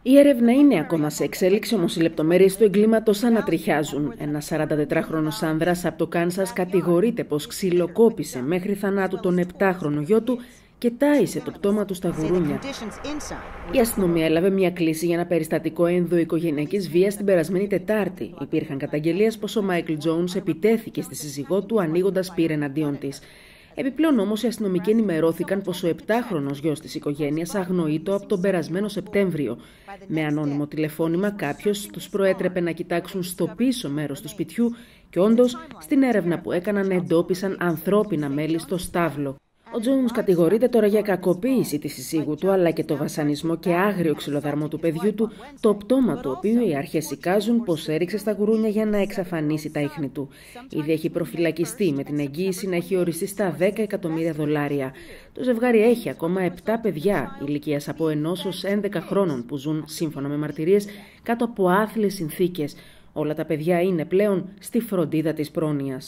Η έρευνα είναι ακόμα σε εξέλιξη, όμως οι λεπτομέρειες του εγκλήματος ανατριχιάζουν. Ένας 44χρονος άνδρας από το Κάνσας κατηγορείται πως ξυλοκόπησε μέχρι θανάτου τον 7χρονο γιο του και τάισε το πτώμα του στα γουρούνια. Η αστυνομία έλαβε μια κλήση για ένα περιστατικό ενδοοικογενειακής βίας την περασμένη Τετάρτη. Υπήρχαν καταγγελίες πως ο Μάικλ Τζόουνς επιτέθηκε στη σύζυγό του ανοίγοντας πύρα εναντίον της. Επιπλέον όμως οι αστυνομικοί ενημερώθηκαν πως ο 7χρονος γιος της οικογένειας αγνοείτο από τον περασμένο Σεπτέμβριο. Με ανώνυμο τηλεφώνημα κάποιος τους προέτρεπε να κοιτάξουν στο πίσω μέρος του σπιτιού και όντως στην έρευνα που έκαναν εντόπισαν ανθρώπινα μέλη στο στάβλο. Ο Τζόουνς κατηγορείται τώρα για κακοποίηση της συζύγου του αλλά και το βασανισμό και άγριο ξυλοδαρμό του παιδιού του, το πτώμα του οποίου οι αρχές εικάζουν πως έριξε στα γουρούνια για να εξαφανίσει τα ίχνη του. Ήδη έχει προφυλακιστεί με την εγγύηση να έχει οριστεί στα $10 εκατομμύρια. Το ζευγάρι έχει ακόμα 7 παιδιά ηλικίας από 1 έως 11 χρόνων που ζουν, σύμφωνα με μαρτυρίες, κάτω από άθλιες συνθήκες. Όλα τα παιδιά είναι πλέον στη φροντίδα της πρόνοιας.